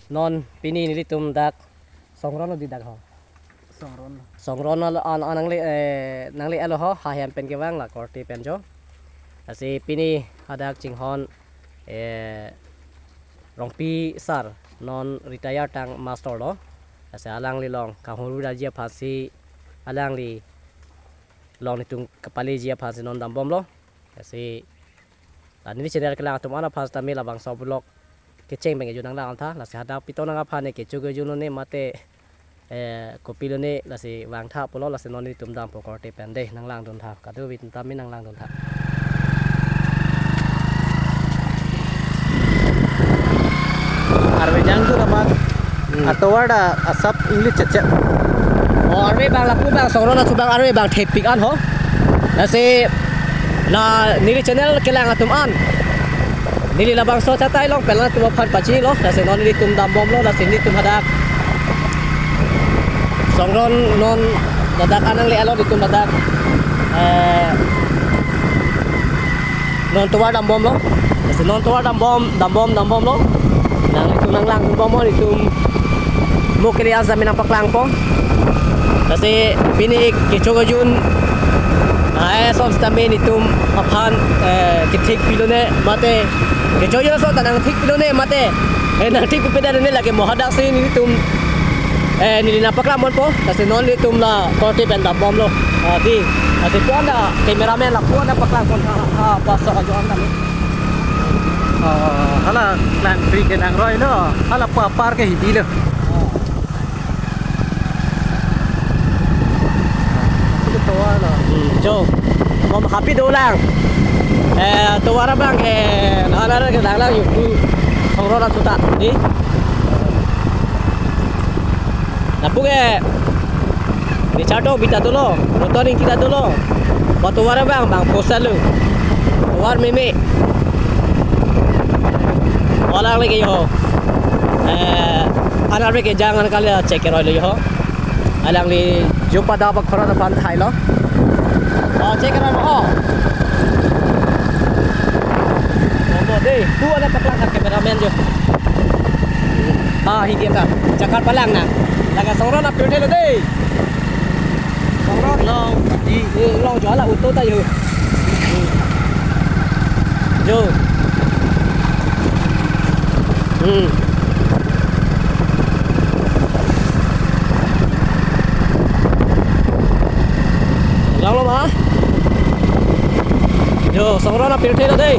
non pini ni tum dak songron di dak ho songron an nang le alo ho ha hem pen ke wang la korti pen jo asi pini hadak cinghon rongpi sar non retire tang master lo asi alang li long ka huru da jia phasi alang li long ni tung kapali jia phasi non dam bom lo asi ni channel ke lang tum ana phas ta me la bang so blog ke cheng beng ju nang lang tha la sa da pito nang pha ne ke chu ge ju no ne mate kopi lo ne la si wang tha polo la se non ni tum dam po korte pen de nang lang don tha ka do wit tam mi nang lang don tha arwe jang tu nama atowada asap english cece arwe bang la pu bang songro na tu bang arwe bang thepik an ho la se na ni channel ke lang atum an nili labang so chatai long pelan tu phan pachi lo la se non ni tum dam bom lo la se ni tum hadak songron non dadak anang le alo di tum dadak non tuwa dam bom lo la se non tuwa dam bom lo nang tum nang lang tum bom mo ni tum mo kriya sa minang paklang po la se pini ke chogajun sob stame ni tum aphan ke thik pilone mate ke joyo so tanang thik pilone mate na thik pipeda ne lage mohadak se ni tum ni na pakla mon po kasi non ni tum la korte pen da bom lo di ase ko na cameraman la ko na pakla kon ha paso ka jo an ni hala plan free ke nang roi lo hala par ke hidi lo jo mom happy do lang to wara bang na ke lang yu tu songro na tuta ni napuge ni chato bita dulu motoring kita dulu batu wara bang posalu war meme olang lagi yo anar ke jangan kali cek roi lo yo alang li jumpa dapat korona pan thai lo cek roi mo deh tu ada paklang kameramen jo hidiam ka cakar palang na laga songron na perde lo deh songron long di long jo la uto ta yo jo long lo ma jo songron na perde lo deh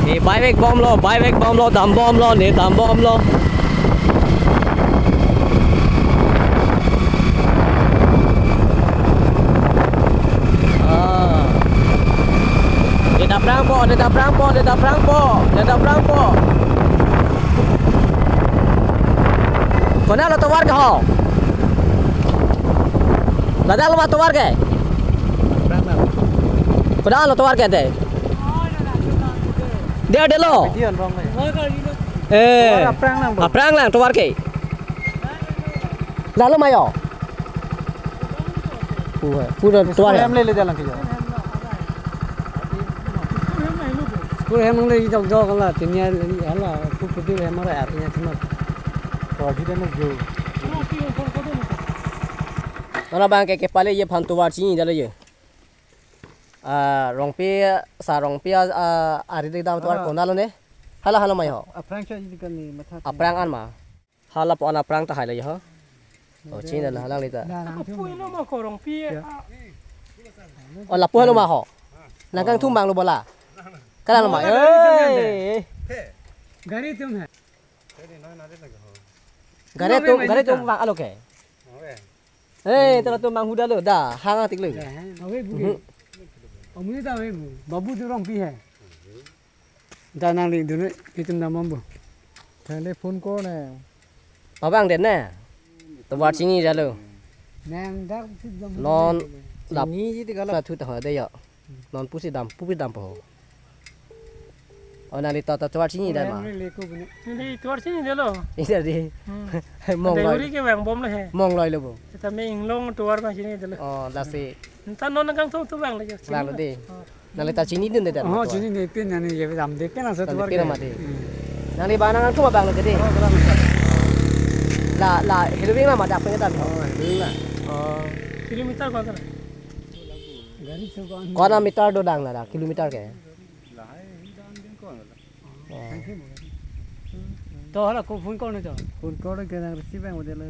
ni buyback bom lo dam bom lo ni dam bom lo Dia dah perang po. Kona lo tawar ke ho? Lada lo tawar ke? Kona lo tawar ke te? Dia ada lo. Aprang lang tawar ke? Lalu mayo. Pura tawar. हम ले jalan ke jalan Kau hemang lagi jauh kan lah, tinia lah, aku pergi hemang lah, artinya cuma. Kau jadi nak jauh. Mana bang ke pale ye phantu war chi dala ye rongpi sa rongpi ari de dam tuar konalo ne hala mai ho Aprang cha jadi kan ni matha. aprang an ma hala po ana aprang ta hai la ye ho chi dala hala le ta Pui no ma ko rongpi. la po lo ma ho na kang thum bang lo bola kala lo ma ơi Gari tum hai. gare tum bang alo ke tara tum bang huda lo da hanga tik lo Awe bu. Omni ta awe bu. Babu tu rongpi hai. Da nang li dulu itu nama bu. Telefon ko ne. ma bang den ne to war chi ni dalo Nang dak si dam. non lap Ni jadi kalau la thu ta ha de ya non pusi dam po ona li ta war chi ni da ma Leko bune. Ini tuar sini dia lo. ida di mong Deuri loi ke bang bom lah he. mong loi lo bo Kita main inglong tuar mah sini dia lo. la se Entah nona kang tu bang lah je. bang lo de na le ta chi ni din de da Oh, jadi ni pin ni ye dam dek kan asal tu Dam dek war. kan ama de. nang di bana nang tu bang lo gede. La hidup mah madak punya tapi. Oh. Kilometer kau tak? Garis so kan. Kona meter do dang la kilometer ke. To hala ko phone kau ni to. Phone call ke nang receive ang model.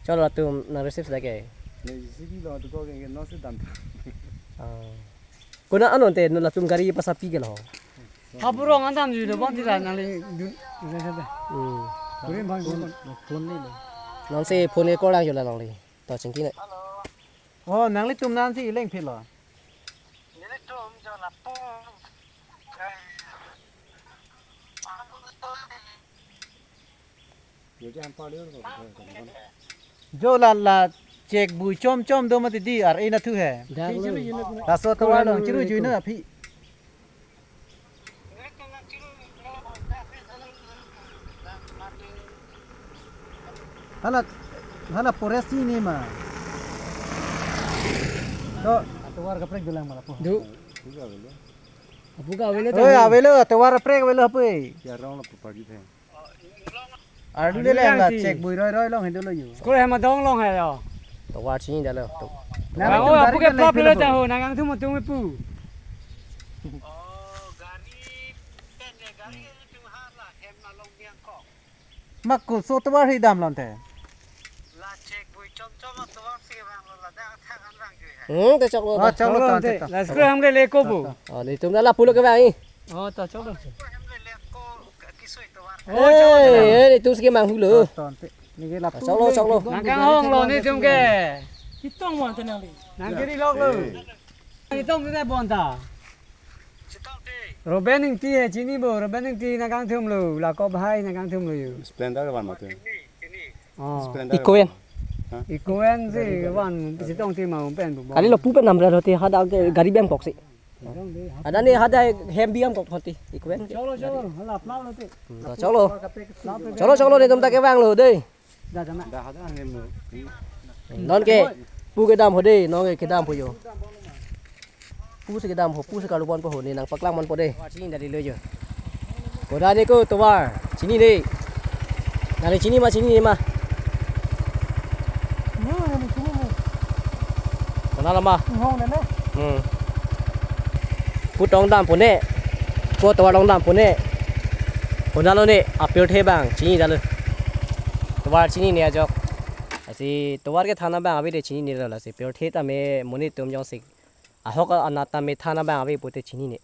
Chalo tu na receive lagi. Nei sigi lo tu ko ke no se dam. Kuna anu te na tum gari pasapi ke lo. Apurong andam ju de bon tira nang le du le sa de. Puri bang Phone ni lo. Non se phone ko lang yo la long li. To chingki ne. Oh nang le tum nan si leng phil lo. जो la check bui chom do ma di ar ina thu hai la so to wa lo chiru ju na phi hala poresi ni ma to atwar ka prek bilang mala po Du. Apuga vele to. oi avelo atwar prek velo pe ya rong la pagi the ar du le la check bui roi long hin do lo yu Ko he ma dong long he yo. To wa chini da lo. Nang o apuga pap le ta ho nang tu mo tu me pu. mak ko so to war hi dam lon the Te chok lo. chok lo ta te La skru ham le ko pu. Ni tum la pulo ke bang. Oh ta chok lo. Ni tu ski mang hulu. ton te ni ke la Chok lo. Nang kang hong lo ni tum ke. Kita mau tenang ni. Nang kiri lok lo. Ni tong tu bon ta. Robening ti he chini bo robening ti nang kang thum lo la ko bhai nang kang thum lo yu. splendor ban ma te Oh. Ikoen. Ikoen si wan si tong ti mau pen bu. Kali lo pu pe nam ra te hada gari bang kok si. Ada ni hada hem biam kok hoti. Ikoen. Cholo cholo hala plau lo ti. Chok lo ni tum ta ke bang lo dei. Da da ma. da hada ne mo Non ke pu ke dam ho dei no ke dam ho yo. Pu se ke dam ho pu se ka lu bon po ho ni nang paklang mon po dei. Chini dari lo yo. Ko da ni ko to war. Chini ni. Dari chini ma. Mana lama? Hong da na. Pu tong dam po ne. Ko to war dong dam po ne. Ko da lo ni apil the bang chini da lo. To war chini ni a jok. Asi to war ke thana bang abi de chini ni la si pil the ta me moni tum jong sik. A hok anata me thana bang abi po te chini ni.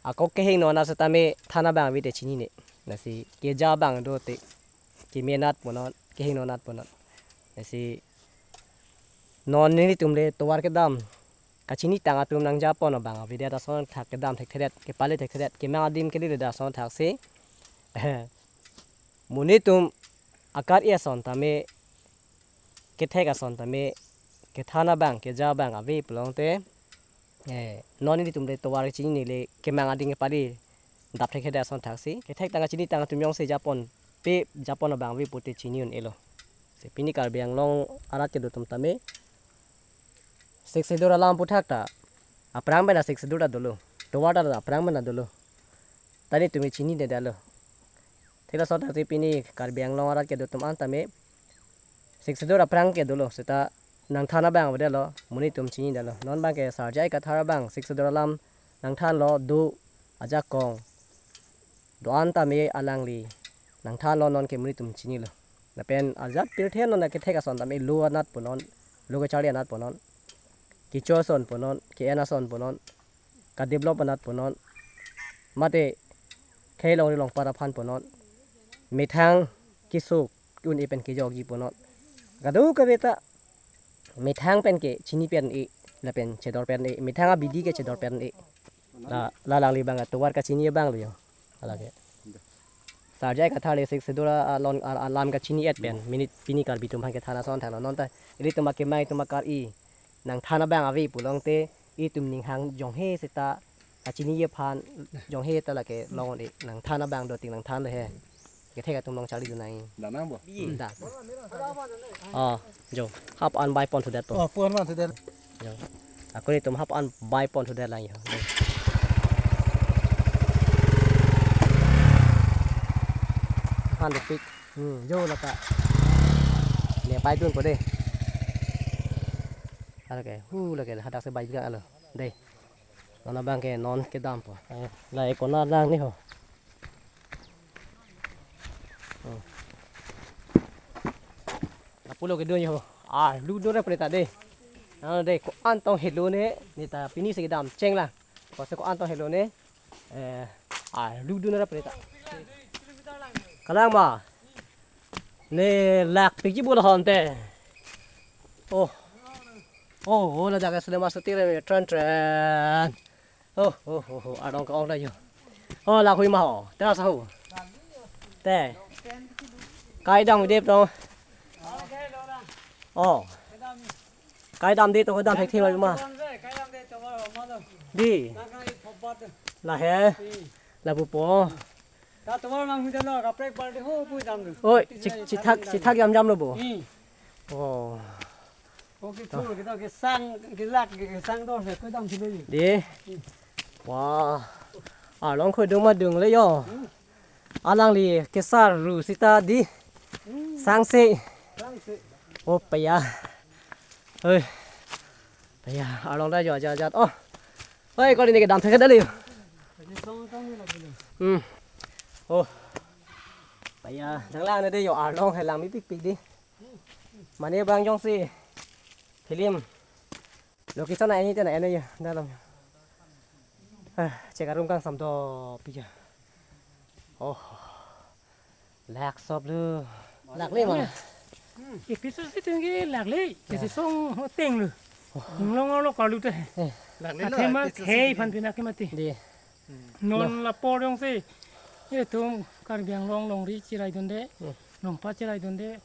A ko ke hing no na sa ta me thana bang abi de chini ni. Na si ke ja bang do te. Ke me nat po no ke hing no nat po no. Na si non ni tum le to war ke dam. Kachini tanga tum nang ja po no bang abi de da son thak ke dam thek thret ke pale thek thret ke ma dim ke le da son thak se. Moni tum akar ia son ta me ke theka son ta me ke thana bang ke ja bang abi plong te non ni tum le to war chini ni le ke ma ding ke pali dap thek da son thak si ke thek tanga chini tanga tum yong se japon pe japon bang abi puti chini un elo se pini kar biang long arat ke do tum ta me sik se dora lam puthak ta aprang bena sik se dora dolo to war da aprang bena dolo tani tumi chini de dalo Tila sota si pini kar biang long arat ke do tum an ta me sik se dora aprang ke dolo seta nang thana bang wade lo muni tum chini da lo non bang ke sarjai ka thara bang sik se dora lam nang than lo du aja kong do an ta me alang li nang than lo non ke muni tum chini lo na pen aja pir the non na ke theka son ta me lu anat punon lu ke chali anat punon ki cho son punon ki ena son punon ka develop anat punon mate khei long ri long para phan punon me thang ki su un e pen ki jogi punon ga du ka beta me thang pen ke chini pen e la pen chedor pen e me thang a bidi ke chedor pen e la lang li bang to war ka chini bang lo yo ala ke sarjai ka thale sik se dora lon alam ka chini et pen minute pini kar bitum han ke thana son thana non ta ri tuma ke mai tuma kar i nang thana bang avi pulong te i tum ning hang jong he seta ka chini ye phan jong he ta la ke long e nang thana bang do ting nang than le he ke theka tum long chali du nai da nang bo da jo hap an by pon to that po oh pon ma te de jo aku ni tum hap an by pon to that lai yo han được pick vô là cả để bay tuôn vào đây là cái là cái hạt sẽ bay ra rồi đây nó là bang cái non cái đam po lại còn nó đang này hả pulau cái đường hả lu đường ra pelita đây đây có an tông hết luôn đấy người ta pini sẽ đam cheng là có sẽ có an tông hết luôn đấy lu đường ra pelita cái lang mà nè lạc bị gì bùa hòn tè là daga sudah masuk tire tren adong ka ong da yo la khui ma ho ta sa ho te kai dam dep dong cái đam đi tôi đam thạch thêm mà đi là hè là bù bò ôi chị thắc dăm rồi bố cái sang cái lạc cái sang đó phải cái đam thì bây giờ đi wow long khơi đường mà đường lấy yo lang li cái sa ru sita đi sang se bây giờ ơi bây giờ long đây giờ ơi con đi cái đam thấy cái đó liền bây giờ thằng lang này đây giờ long hay làm mấy pic đi mà nếu bang trong xe film location này như thế này đây đây là chạy cả rung căng sầm to bây giờ lạc sọp luôn lạc lên mà cái số cái lạc lấy cái số họ tiền rồi nó có lúc đấy thêm mà thêm phần tiền cái mà tiền đi non là po trong xe cái thùng cái biang long ri chỉ lại đồn đấy long phát chỉ lại đồn đấy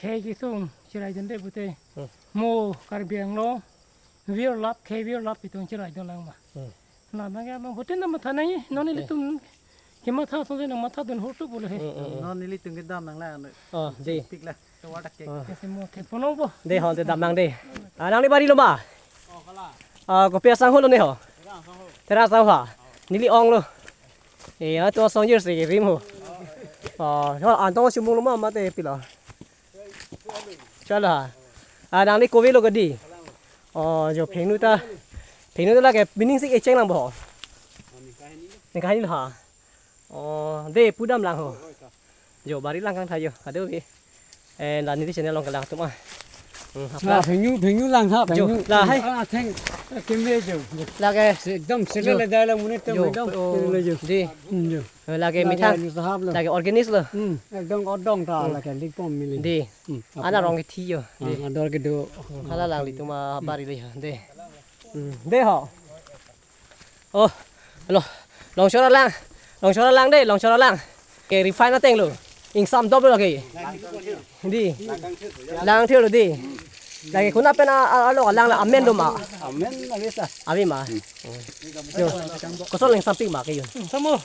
cái số chỉ lại đồn đấy bút đấy mô cái biang long viêu lấp thì tôi chỉ lại đồn lang mà làm cái mà hốt tên mà thằng này nó này tụi cái mà thao xong rồi nó mà thao đồn hốt chút bồi nó này từng cái đam năng là gì pick là tôi đặt cái cái phone không đây họ tự đam năng đi đang đi bari luôn mà có bia sang hốt luôn đấy hả thế ra sao hả nili ong luôn thì tôi xong giờ sẽ rim hả thôi ăn tao chụp mông luôn mà để pila cho là đang đi covid luôn cái đi giờ phèn nữa ta là cái bình sinh exchange làm bỏ nên cái này hả đây pu đam lang hả giờ bari lang căng thay giờ ada gì là như thế channel long cái lang tụi mà là phải nhu lang ha phải nhu là hay thành cái mê chứ là cái एकदम से ले जाए ला मुने तो एकदम ले जो đi là cái methane là cái organic rồi एकदम ọdong ta là cái lipom mili đi anh là rong cái thi rồi đi ador cái do hay là lang tụi mà bari đây đi đây họ lòng cho nó lang đây lòng cho nó lang cái refine nó tên rồi in xăm double là cái đi lang theo rồi đi là cái cuốn áp bên alo lang là amen đâu mà amen là biết à amen mà có số lần something mà cái gì sao mua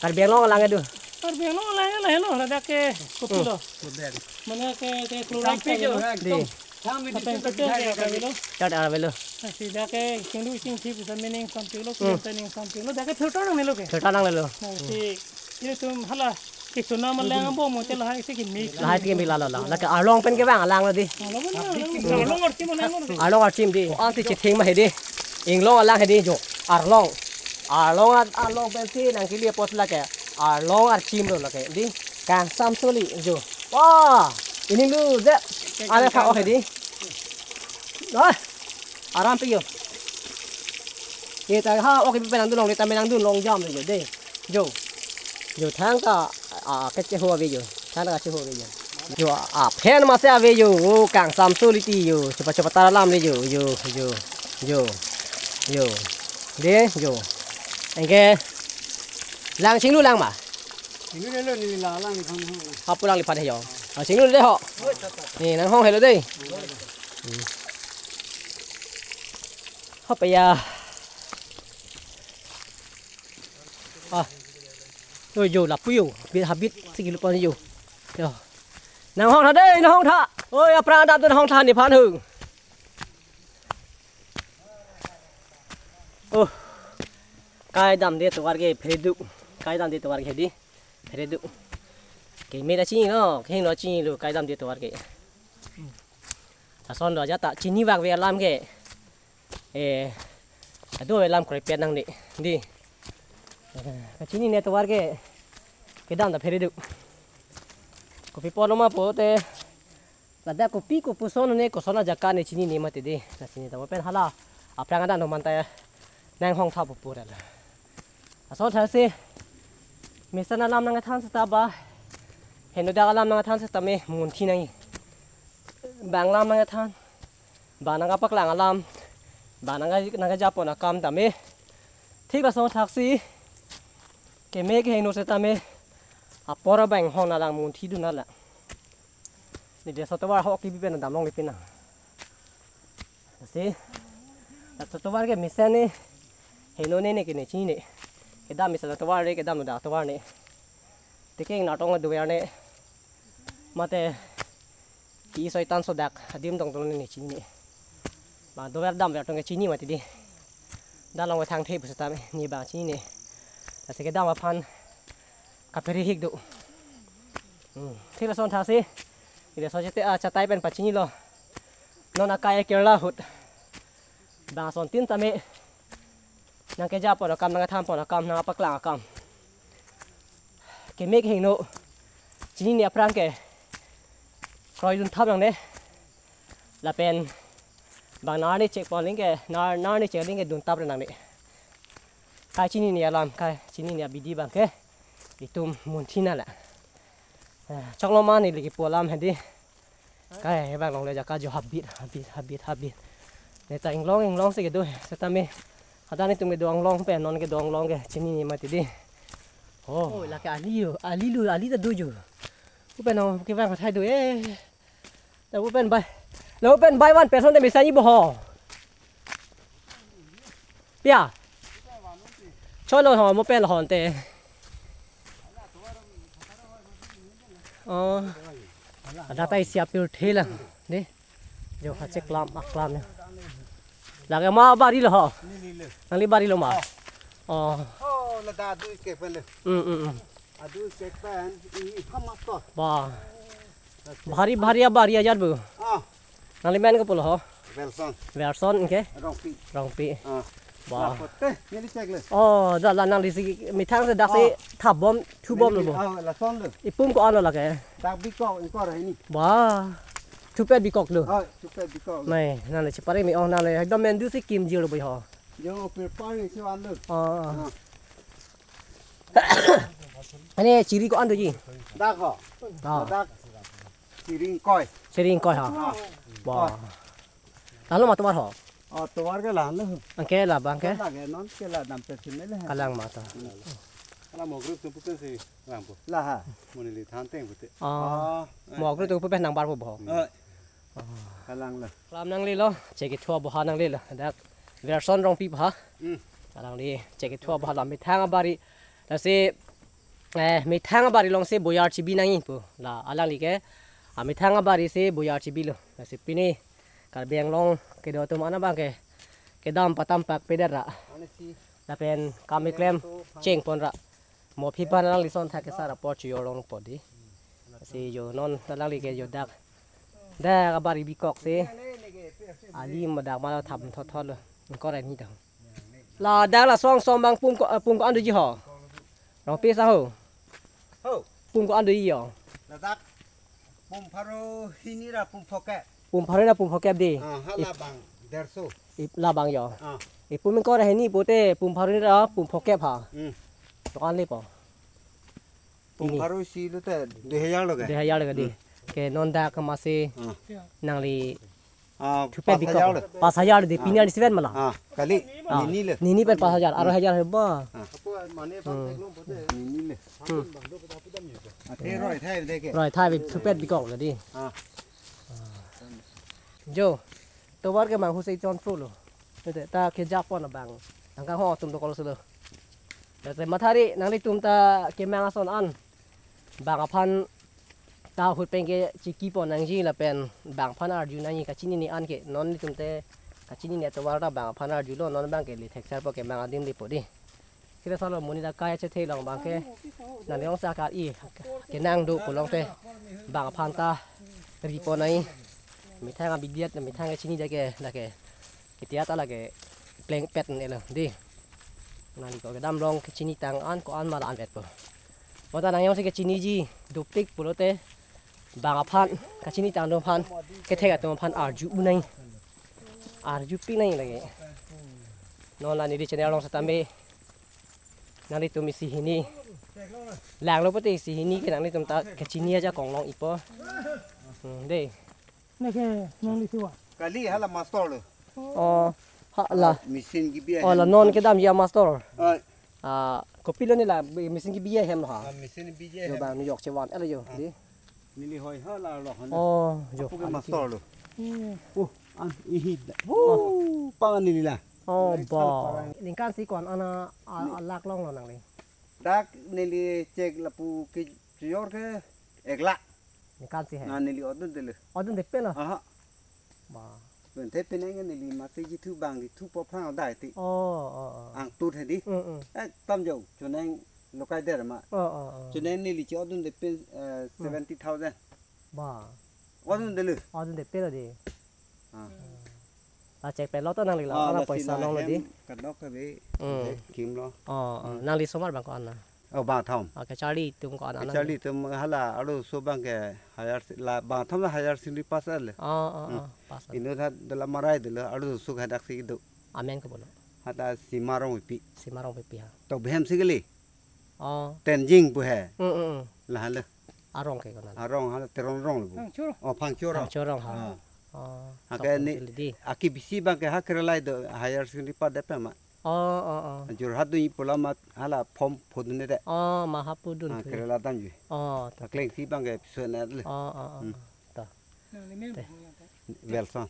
cái biển long lang cái được cái biển long lang cái này nó là cái cục đó mana cái chloride đi tham mình cái cái đó cho đã về luôn thì đã cái kinh đuôi sinh khí của mình xong tiếng lúc tên xong tiếng lúc đã cái filter này lúc cái filter năng lên luôn thì như tụi hala cái số nào mà lang bom một cái là hai cái mix là hai cái mix là cái along bên cái vàng lang rồi đi along ở chim đi anh thì chỉ thêm mà hết đi long lang hết đi jo along bên thì năng cái liệp post là cái along ở chim rồi là cái đi càng sam số lì jo wow ini lu deh ada apa oh hết đi rồi aram pi yo kita ha oke penang dulong kita menang dulong jam rồi đi jo jo thang ka cái chế hoa về rồi thang ka chế hoa về rồi jo pen mà sẽ về rồi càng sam số lì ti rồi cepat ta làm đi rồi đi rồi anh cái lang chính luôn lang mà ini le ni la lang ni không họ pulang lipat hay rồi chính luôn đấy họ nè nó không hề rồi đây họ bây giờ rồi dù là piu biết habit sinh lực bao nhiêu rồi nàng hong thà đây nàng hong thà ôi apra đạp tên hong thà để phán hưởng cái đam để tụi cái phê đục cái đam để tụi cái đi phê đục cái mẹ đã chín nó cái nó chín rồi cái đam đi tuột cái à son đó já ta chín vàng về làm cái đôi làm cái bẹt năng đi cái chín này tuột cái đam đã phải được có phải bỏ nó mà bỏ thế là đã có pi có phụ son này có son là giá này chín này mà thế đi là chín tao phải hala à phải cái đam nó mình tay nang hong tháp bù ra à son thật sự mình sẽ làm năng cái thang sẽ ba hiện nay đã làm năng cái thang sẽ tao mới muốn thi này bang làm năng cái thang bang năng cái bắc làng làm bang năng cái Japan là cam tao mới thích là son thật sự cái mấy cái hình nó sẽ tao mới à bỏ ra bang hong là đang muốn thi đúng là để sau đó họ kịp bên đam long bên nào thế là sau đó cái mình sẽ này hình nó này cái này chi này cái đam mình sẽ sau đó cái đam nó đã sau đó này thì cái nào trong cái đuôi này mà thế chỉ xoay tan số đặc điểm trong này chi này mà đuôi đam vào trong cái chi này mà thì đi đã lòng cái thang thế bớt tạm như bà chi này là cái đam mà phan cặp phải hít độ thế là son thang gì để so với chặt tay bên phải chi lo nó là cái Kerala hút bà son tin tạm năng cái Japan là cam năng cái tham là cam năng Bắc Làng cam cái mấy cái hình nộ chỉ này prang cái coi luôn thấp rằng đấy là pen bằng nó đi check vào lính cái nó đi check lính cái đun thấp rằng đấy cái chỉ này làm cái chỉ này bị đi bằng cái bị tôm muốn thi nào lại trong lông man này cái bộ làm hết đi cái bằng lòng này cái jo habit để ta anh long sẽ cái đôi sẽ ta mi ada ni tụi mình doang long pen non cái doang long cái chỉ này mà đi ôi là cái ali ta đuôi rồi cái bên nào cái vàng thay đuôi đâu bên bayวันเป็นส่วนแต่ไม่ใช่ยี่บ่เปียช่วยเราหอมมาเป็นหอนเตada tay siap pil thela ni jo khache klam aklam ne laga ma bari lo ho nang bari lo ma là ta đuôi kẹp bên này đuôi kẹp bên ý không mất to ba bari ajar bu nang men ko polo ho verson ke rong pi ba da la nang si mi thang se dak se thap bom thu bom lo bo là son được ipum ko an lo la ke đặc biệt có rồi ni ba thu pet bi kok lo chụp cái bị có này nang le chipare mi on nang le dom men du si kim ji lo bo ho giờ phải phải siêu ăn được anh này chỉ đi có ăn được gì đắc hả đắc chỉ riêng coi hả wow lalu mata mar ho tôi vào cái làn nữa anh cái là bang cái cái nón cái là nằm trên trên đấy là kalang mata là một group chúng tôi sẽ làm bộ là hả một người tháng tiền của tụi một cái tôi phải nang bar bo kalang là làm nang li lo check it thua bo nang li lo that version rong pi ha kalang li check it thua bo làm mi thang bari là se mi thang bari long se boyar chibi nang pu là alang li ke mi thang bari se boyar chibi lo là se pini kar beng long ke do tu mana bang ke dam patam pak pedera là pen kami klem cheng pon ra mo phi pan lang li son tha ke sara por chi yo long po di se yo non talang li ke yo dak da bari bi kok se ali ma dak ma tham thot lo ko ra ni dang là đang là song bang pum có ăn được gì hả nó biết sao hả pum có ăn được gì hả là đắc pum pharo hini ra pum phoket pum pharo là pum phoket đi là bằng derso là bằng gì pum mình có ra ni bố tê pum pharo ra pum phoket hả có ăn đi bỏ pum pharo xí đó thế 2000 rồi cái 2000 rồi đi cái non đa cái mà se nang li thu pe bi ko 5000 di pinya di seven mala kali nini pen 5000 aro 1000 heba nini le thế rồi thay đây kìa rồi thay vì thu pe bi ko là đi jo to war ke mang husai chon pro lo te ta ke Japan là bang nang ka ho tum to ko lo te mathari nang li tum ta ke mang ason an bang aphan ta hụt bên cái chỉ kỹ bọn năng gì là bên bảng phan ar ju này cái chín này ăn cái non đi chúng ta cái chín này tôi vào đó bảng phan ar ju lo non bảng cái lịch sử bao cái bảng adim đi bỏ đi kita selalu muni dah kaya cete long bang ke nanti orang sakat kenang du pulang teh bang panta ripo nai mitang ambil diet mitang ke sini jaga lagi kita tak lagi pleng pet ni lah di nanti kau kedam long ke sini tang an ko an malah an pet po mata nang yang si ke sini ji duplik pulau teh bang pan ke sini tang dong pan ke tega dong pan arju nai arju pi nai lagi non ni di channel long satambe nanti tu misi ini lang lo putih si ini ke nanti tu tak ke sini aja kong long ipo deh Nè cái nong đi thua. kali hala master lo oh ha lah mesin gibi oh lah non ke dam ya master ai kopi lo ni lah mesin ki biaya hem ha mesin bije yo bang New York cewan ada yo di nili hoi hala lo han oh yo puke master lo an ihi pangan nili lah oh ba lingkan si kon ana alak long lo nang ni dak nili cek lapu ke jor ke egla lingkan si hai na nili odun dele odun de pe la aha ba ben te pe nang nili ma se ji thu bang di thu po phang dai ti oh ang tu the di tam jo cho nang lo kai der ma oh cho nang nili chi odun de pe 70000 ba odun dele odun de pe la di ah la cek pe lo to nang li la ana paisa long lo di ka dok ka be kim lo oh nang li somar bang ko ana oh ba thom ke chali tum ko ana chali tum hala aro so bang ke hayar la ba thom la hayar sin ri pas al pas ino tha dala marai dala aro su ga dak si do amen ko bolo hata simarong pi simarong pe pia to bhem sigli oh tenjing bu he la hala arong ke ko na arong hala terong rong bu oh phang choro chorong ha ha ke ni aki bisi bang ke hakrelai do hayar sin ri pa de pe ma jur hadu i polama hala phom phudne de mahapudun kerala tam ji ta kleng si bang ke so na le ta Nè này mềm. verson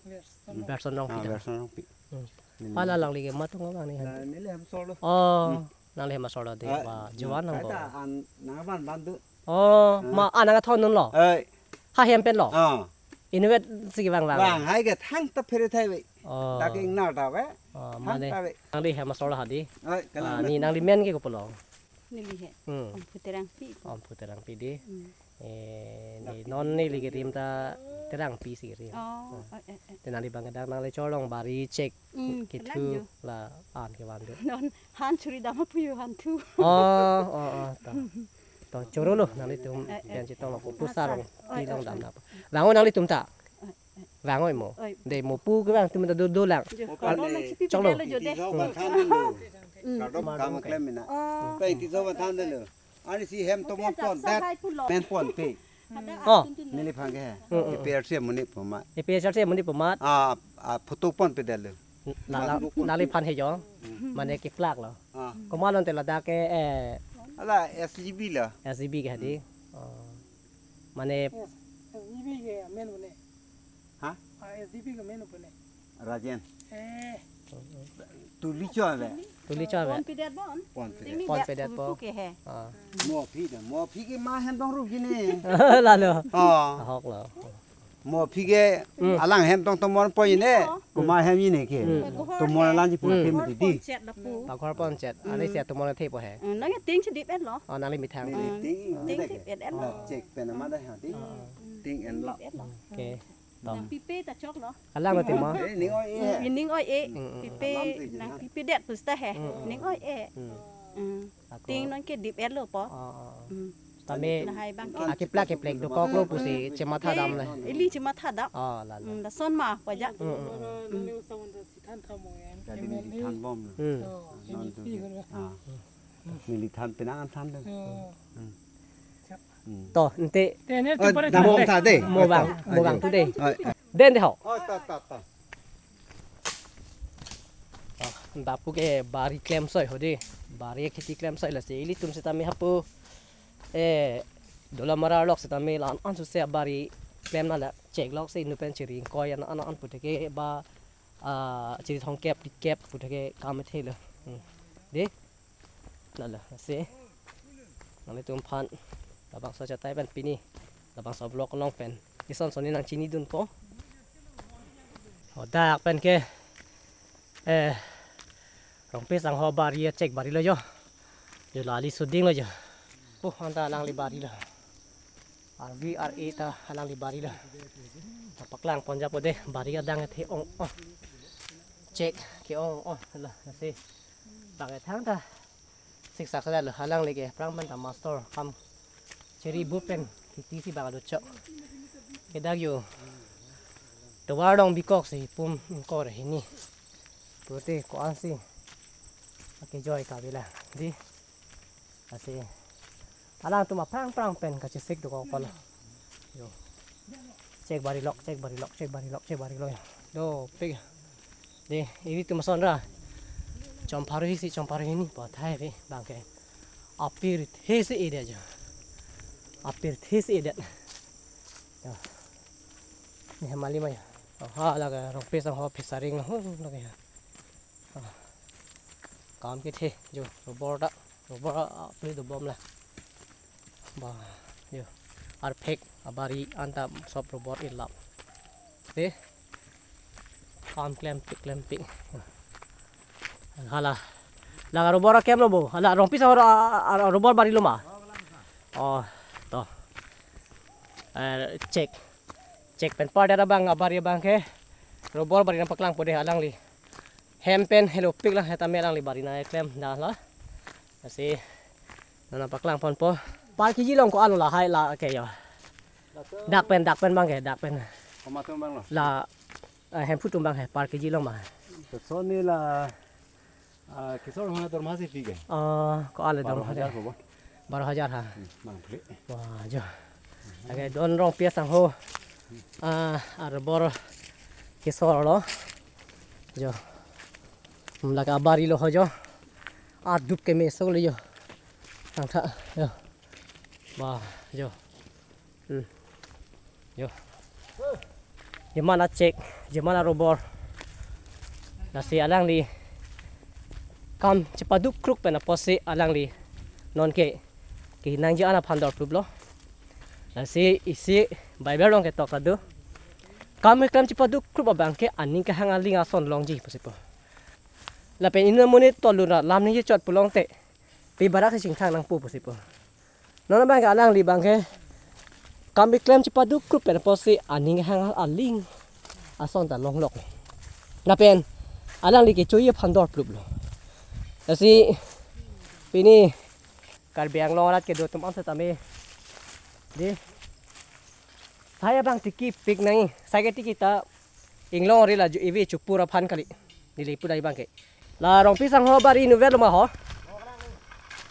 person long pi verson pi pala lang lige matong bang ni ni le ham solo nang le ma solo de ba jawan nang bo ta an na ban bandu ma ananga thon nun lo ai ha hem pen lo à inuet sigi bang bang vàng hai cái thang tập phê thay vậy ta cái nào ta vậy ma ne ta vậy nang li hem ma solo ha di ai cái là ni nang li men ke ko polo Nili he. Puterang pi. puterang pi di ni non ni li ke tim ta terang pi si ri te nang li bang kadang nang le cholong bari cek kitu la an ke wan du Non han churi dama puyu han tu. ta to choro lo nang li tum pian chi tong lo pu sarong pi long dam na wango nang li tum ta wango mo de mo pu ke bang tum ta do lang Chong lo. tí dâu và than lên lửa cả đốc cả một lem mình nè vậy tí dâu và than lên lửa anh si hem to một con tét pen pon pe nên đi phang cái cái pear xem mình đi phom e pe char se mun di pamat photo pon pe del nang li phan he yo mane ke plak lo ko ma lon te la da ke ala SGB là SCB ke di mane SDB cái mềm bune. hả SDB cái mềm bune. Rajen Eh. tu li cho vậy tu li cha ve Pon pi det bon. pon pe pon pe dat po Ke he. mua phi cái ma hem dong ru gini la lo hok lo mua phi cái alang hem dong tomon po ini kuma hem ini ke tomon lan ji pu ke mi di Set la pu. ta kor pon chet ani se to mon the po he Nó nghe tiếng chỉ đi bé lo. nang li mi thang ting Tiếng thì bé bé lo. cek pe na ma da ha ti ting en la ke to Pi pe ta chok lo. alang lo ti ma ni oi e Pi ning oi e. Pi pe nang pi det pu sta he. Ning oi e. Tiếng nó cái đi bé lo po. ta me Là hai bang. ke plek do kok lo pu si chema tha dam le Ili chỉ mà thắt đó. la Là son mà quả dạ. Nếu sao mà chỉ than thầm rồi em. jadi ni than bom Ini pi kan. ni li than pe na an than de to nte Thế nên tôi bắt da bom ta de mo bang tu de den de ho ta bapu ke bari klem soi ho de bari kheti klem soi la se ili tum se ta me hapu dola mara lok se ta me lan an su se bari klem na la chek lok se nu pen chiri ko ya na an pu ke ba chiri thong kep pu ke kam the le de la se na le tum phan la bang so cha tai ban pini la bang so blok long pen ison so ni nang chini dun po ho dak pen ke rong pe sang ho bari cek bari lo yo Giờ là đi shooting rồi chứ. Anh ta đang đi bari lah. RVRA ta đang đi bari lah. Pak lang Punjab ode bari adang the ong check ke ong là si. Pakai thang ta. Sik sak sada lah halang lagi. Prang ban ta master kam cherry bupen kiti si baga docok. Kedag yo. Tawar dong bikok si pum ko re ni. Putih ko an si. Pakai joy ka bila. Di. Asi. Alang tu ma prang pen ka sik do ko pala. Yo. Check bari lock. Do pig. De ini tu mason ra. Chomparu ini pathai ve bangke. Apir thes ide aja. Apir thes ide. Ya. Ni hamali mai. Ha laga rong pe sang ho fisaring ho laga ya. Kam ke the jo robot apni do bom la. Ba yo. Perfect abari anta sop robot ilap. De. Kam clamping. Hala. Laga robot kem lo bo. Hala rong pisa robot bari lo ma. Oh, to. Check pen part ada bang abari bang ke. Robot bari nampak lang pode halang li. Hempen hello pig lang heta melang li bari na klem dah lah. Kasi nampak lang pon po. Par kiji long ko anu la hai la ke yo. Dak pen bang ke dak pen. Komatum bang lo. La hem putum bang he par kiji long ma. So ni la kisor hona tor masih pige. Ko ale dong ha. 12,000 ha. Mang pli. Wah, jo. Agak don rong pia sang ho. Arbor kisor lo. Jo. Mlaka bari lo ho jo. Dup ke me so le jo. Sang tha. Jo. Wah, jo. Jo. Gimana cek, gimana robor. Nasi alang li. Kam cepat duk kruk pena posi alang li. Non ke nang je ana pandor proof lo. Nasi isi Bible dong ke tok tadu. Kam klam cepat duk kruk abang ke aning ke hang aling ason long ji posipo. La pen ina monit toluna lam ni je chot pulong te. Pi barak sing thang nang pu posipo. Non bang ke alang li bang ke kami klaim cepat duk kruk pena posi aning hang aling ason ta long lok. La pen alang li ke choye pandor proof lo. Nasi ini Karbiang longat ke do tum am setame. Di. Saya bang tiki pik nang. Saya tiki ta inglong ri la ju iwi chupura phan kali. Nilipu dai bang ke. La rong pisang ho bari nuvel ma ho.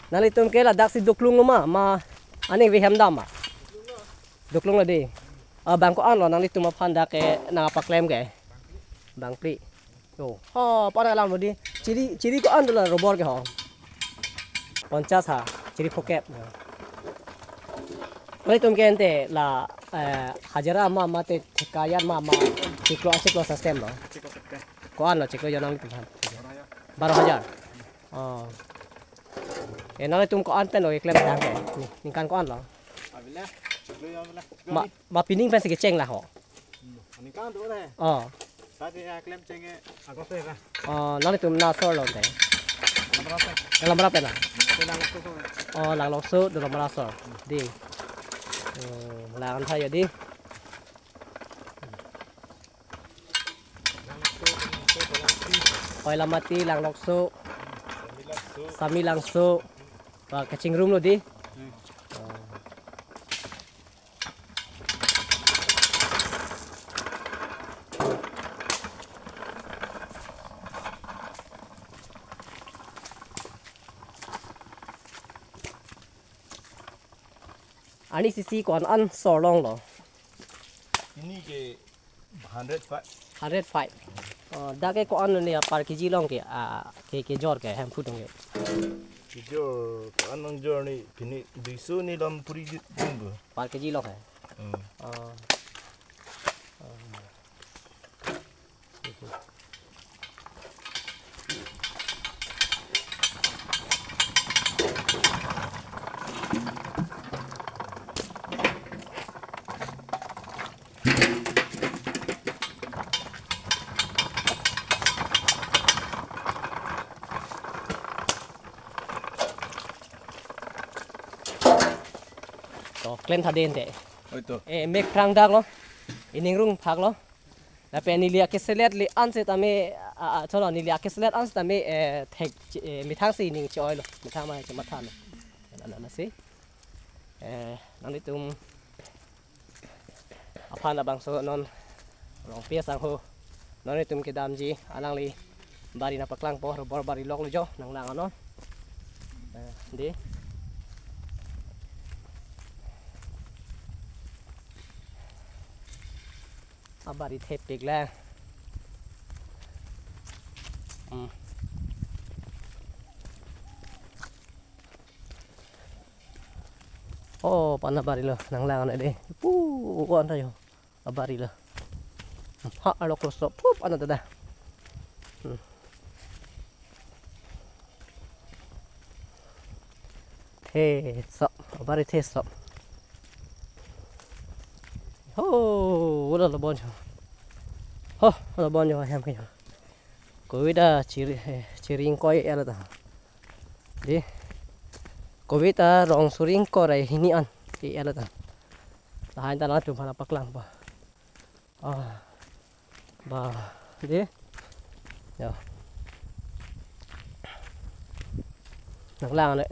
Nali tum ke la daksi duklung ma ani vi hem dam ma. Duklung la di. Bang ko an lo nang li tum phan da ke na pa klem ke. Bang pri. Yo. Ha para lam lo di. Ciri ko an la robor ke ho. 50 ha. Ciri poket. Oleh tu mungkin te la hajara mate kayan ciklo sistem lo. Koan lo ciklo jangan itu kan. 12,000. Oh. Nanti tu koan pen lo iklan dah ke. Ni kan koan lo. Ma pining pen sikit ceng lah ho. Ni kan tu deh. Oh. Tadi klaim cenge aku tu lah. Nanti tu nasor lo te. Dalam berapa lah? Lang lokso dalam merasor. Di. Lang saya di. Oi lamati lang lokso. Sami langso. Kacing room lo di. Ani sisi kon an sorlong lo. Ini ke 105. 105. Da ke kon ne par kg long ke ke jor ke hem putong ke. Jor anong jor ni pini 200 ni lam puri jumbo. Par kg long hai. to klem tha den de Oi to. mek prang dak lo ining rung phak lo la pe ni lia ke selet li an se ta me cholo ni lia ke selet an ta me thek mi thang si ning choi lo mi thang ma che ma than na si nang ni tum aphan abang so non rong pia sang ho non ni tum ke dam ji alang li bari na paklang po ro bor bari lok lo jo nang lang anon di abari thep pik la oh pana bari lo nang lang na de pu on tayo abari lo ha alok lo so pup ano tada thế sợ bari thế sợ oh udah là bon oh là bon rồi em cái covid chỉ riêng coi em là đi covid ta rong suring coi này hini an thì em là hai ta nói tụi mình là bắc lang ba đi rồi nang lang đấy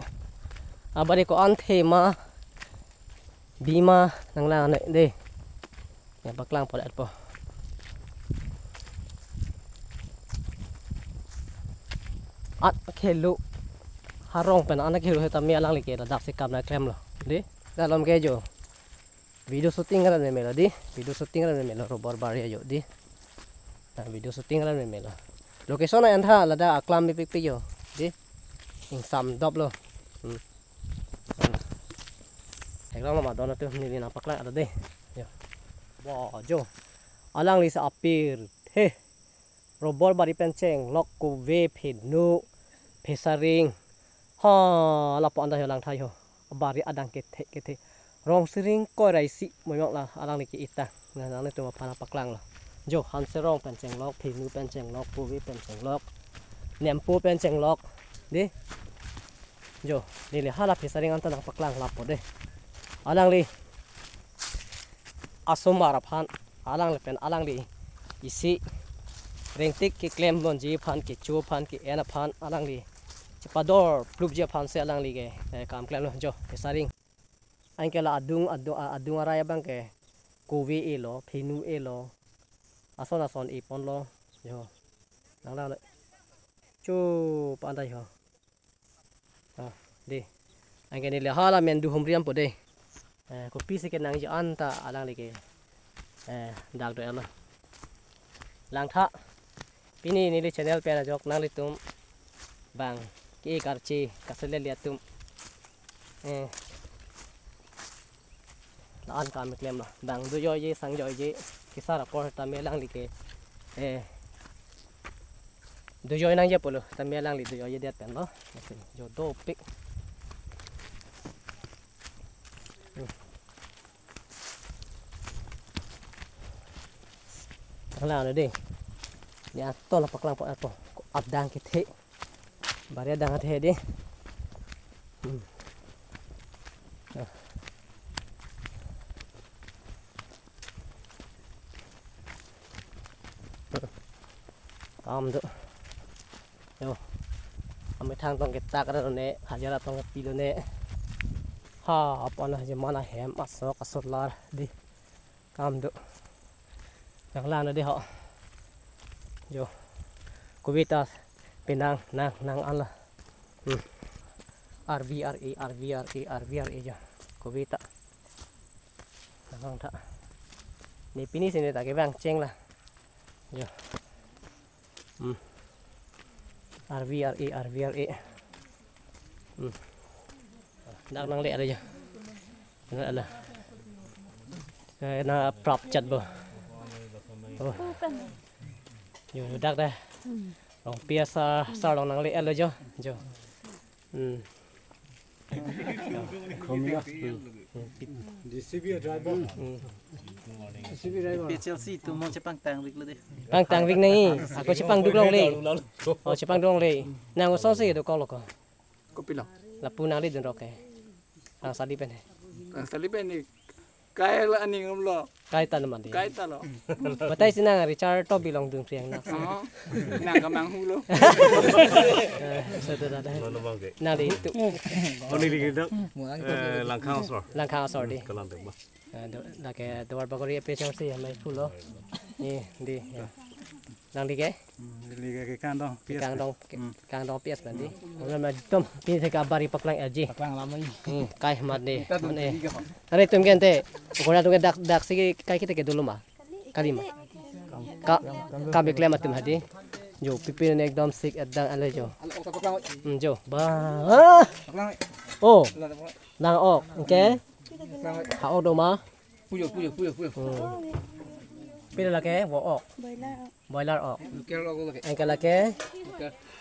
bari ko an thema bima nang lang này đi ya baklang po dat po at khelu harong pen anak khelu heta mi alang like dak se kam na krem lo di dalam ke jo video shooting ra ne mela di video shooting ra ne mela robor bari jo di video shooting ra ne mela location an tha la da aklam mi pik yo di ing sam dop lo eklang lo ma don tu ni na pakla ada de yo wow jo alang li sa apir he robor bari penceng lok ku ve phinu phesaring ha la pon da lang thai ho bari adang ke the rong siring ko rai si moi mak la alang li ki ita na nang le tu ma phana paklang lo jo han se rong penceng lok phinu penceng lok pu ve penceng lok nem pu penceng lok di jo ni le hala phesaring an ta nang paklang la po de alang li asomara phan alang le pen alang li isi rengtik ki klem bon ji phan ki chu phan ki ena phan alang li chipador plup je phan se alang li ge kam klem lo jo pesaring angkela adung araya bang ke kovi e lo phinu e lo ason e pon lo jo nang la chu pan dai ho di angkene le hala men du humriam po de ko pisi ke nang ji anta alang li ke dak do ala lang tha pini ni le channel pe na jok nang li tum bang ke karchi kasle le tum la an kam klem la bang du yo ye sang yo ye ki sara por ta me lang li ke du yo nang ye polo ta me lang li du yo ye det pen lo jo do pik lang nữa đi ya to là paklang po ato adang kithe bari adang the đi am được yo am thang tong kita kada ne hajara tong pilo ne ha apana je mana hem asok asotlar đi kam được yang lang na di ho jo kubita pinang nang ala RVRE jo kubita nang ta ni pini sini ta ke bang cheng la jo RVRE nang le ada jo na ala na prop chat bo nhiều đặc đây rong pia sa rong nang le lo jo DCB driver Chelsea tu mau cepang tang wik le de pang tang vik nei aku cepang duk long le cepang duk long le nang so se do ko lo ko kopi lo la pu nang le den roke ang sadi pen Salipen ni kaya la ani ngomlo. Kai tan man di. Kaya talo. Batai sinang Richard to bilong dung priang nak. Oh. Nang kamang hulo. Satu dah. Ano bang kay? Nang di tu Ano ligid langkang sor. langkang asor di. Kalang ba. Dah ke dua bagori apa macam sih mai fulo. Ni di. Nang di ke? Liga ke kan dong. Kang dong pias bandi. Orang macam pi se kabari paklang aji. Paklang lama ni. Kai mat ni. Hari tu mungkin te. Pokoknya tu dak segi kai kita ke dulu mah. Kali mah. Kami klaim atum hadi. Jo pipi ni ekdom sik adang ala jo. Jo. Ba. Oh. Nang ok. Okay. Ha ok do mah. Puyo. Pila lake wo ok. Boiler ok. Local ok lagi. Engkau lake.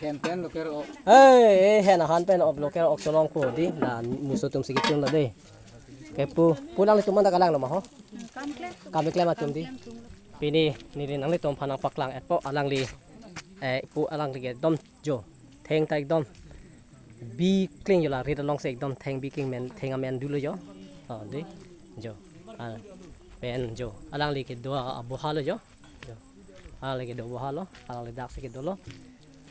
Ken local ok. Hen han pen of local ok solong po di la muso tum sikit tum la de. Kepu pulang le tuman takalang lo mah ho. Kami klaim atum di. Pini ni nang le tom phanang paklang et po alang li pu alang li dom jo theng tai dom bi kling yo la ri long se dom theng bi king men theng amen du lo yo ha di jo pen jo alang li ke do abu halo jo alang li ke do halo alang li dak se ke do lo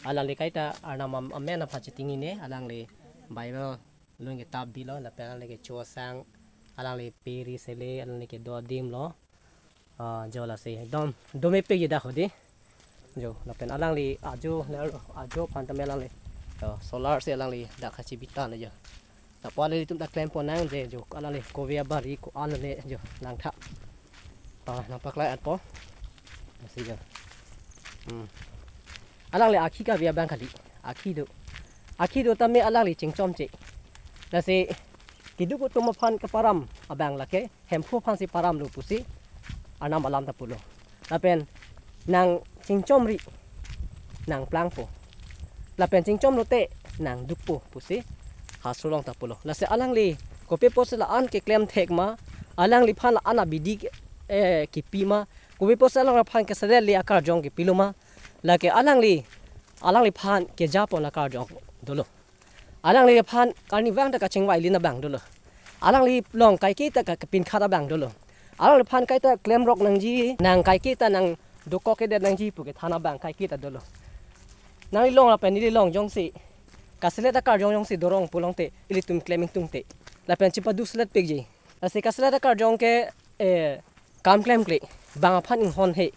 alang li kai ta arnam amen pha chi tingi ne alang li bible lung ke tab bi lo la pen alang li ke cho sang alang li peri se le alang li ke do dim lo jo la se dom do me pe ye da ho di jo la pen alang li ajo pantam alang li solar se alang li da khachi bitan jo ta pa le tum da claim po nang je jo alang li ko via bari ko an le jo nang tha nang pak lai at po si jo alang li akhi ka via bang khali akhi do tame alang li chingchom che la se kidu ko tum phan ka param abang la ke hem phu phan si param lu pusi anam alam ta pulo la pen nang chingchom ri nang plang po la pen chingchom no te nang duk po pusi ha sulong ta pulo la se alang li ko pe po se la an ke claim thek ma alang li phan ana bidi ki pi ma ko pe po se alang phan ke sele li akar jong ki piluma la ke alang li phan ke ja po la kar jong dolo alang li phan karni wang ta ka chingwai li na bang dolo alang li long kai ki ta ka pin khara bang dolo alang li phan kai ta claim rock nang ji nang kai ki ta nang doko ke de nang ji pu ke thana bang kai ki ta dolo nang li long la pen ni long jong si kaslet ta kar jong si dorong pulong te ili tum claiming tung te la pen chi pa du slet pek ji ase kaslet ta kar jong ke kam claim kle bang phan ing hon he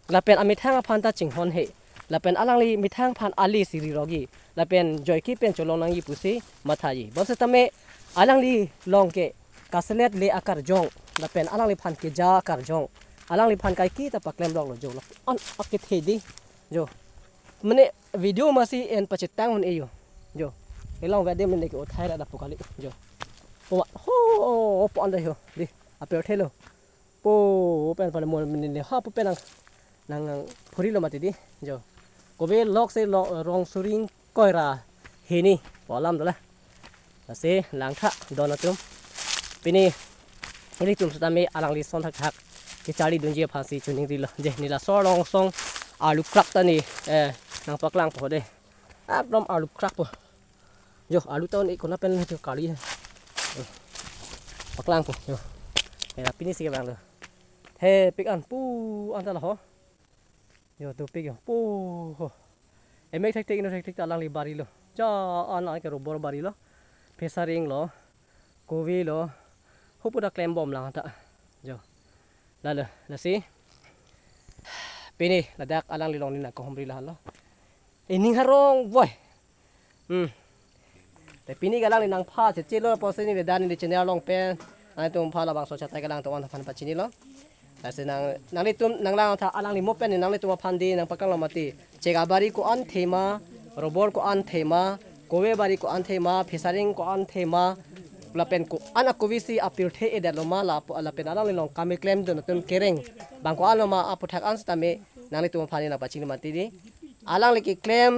la pen ami thang phan ta ching hon he la pen alang li mi thang phan ali siri rogi la pen joy ki pen cholong nang yi pu si matha ji bose tame alang li long ke kaslet le akar jong la pen alang li phan ke ja akar jong alang li phan kai ki ta pa claim dong lo jo la an akit he di jo mane video masih en pachet tang un eyo jo elong vade mane ke othai da pokali jo po ho po anda ho di ape thelo po pen pa mo mane ha po pen nang phuri lo mati di jo kobe lok se rong suring koira he ni polam dala ase langtha donatum pini ili tum sutame alang li son thak ki chari dunje phasi chuning ri lo je nila sorong song alu krak ta ni nang paklang po de abdom alu krak po jo alu taun ikona pen jo kali paklang po jo era pini sige bang lo he pik an pu an ta la ho jo tu pik pu ho emek thek thek ta alang li bari lo cha an ai ka robor bari lo pesaring lo kovi lo hopu da claim bom lang ta jo la si pini ladak alang li long ni na ko homri la lo ini harong boy te pini galang ni nang pha che lo po se ni le dan ni chene long pen ai tum pha la bang so cha tai galang to an phan pa chini lo la se nang li tum nang lang tha alang li mo pen ni nang li tum phan di nang pakang la mati che ga bari ko an thema robor ko an thema kowe bari ko an thema fisaring ko an thema la pen ko ana kovisi apil the e da lo ma la pen alang li long kami claim do tum kereng bang ko alo ma apu thak an sta me nang li tum phan ni na pa chini mati di alang li ki claim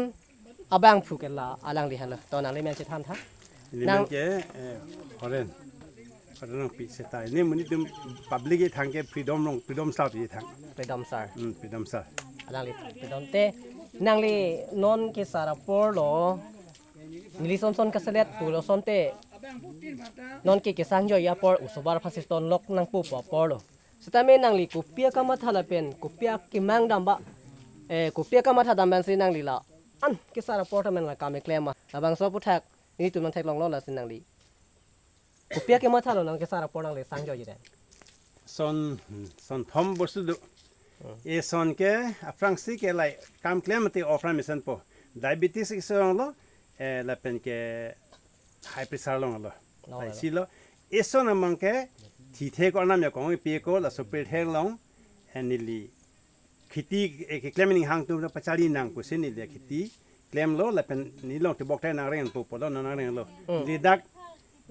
abang phu ke la alang li han la to nang li men che tham tha nang ke horen horen pi se tai ne muni dum public e thang ke freedom south ye thang freedom sar freedom sir alang li freedom te nang li non ke sara por lo nili son ka selet pu lo son te non ke sang jo ya por usobar phasiston lok nang pu por lo stame nang li ku pia ka ma thala pen ku pia ki mang dam ba ku pia ka ma tha dam ban sin nang li la an ke sara por ta men la ka me klem ma abang so pu thak ni tu man thak long lo la sin nang li ku pia ke ma tha lo nang ke sara por nang le sang jo yiden son thom bosu do e son ke afrangsi ke lai kam klem te ofra mission po diabetes ke song lo la pen ke high pressure long lo lai si lo e son amang ke thi the ko nam ya ko pe ko la super the long anili khiti ke claiming hang tu pachali nang ko sin ni khiti claim lo la pen ni long te bok tai nang ren po lo nang ren lo li dak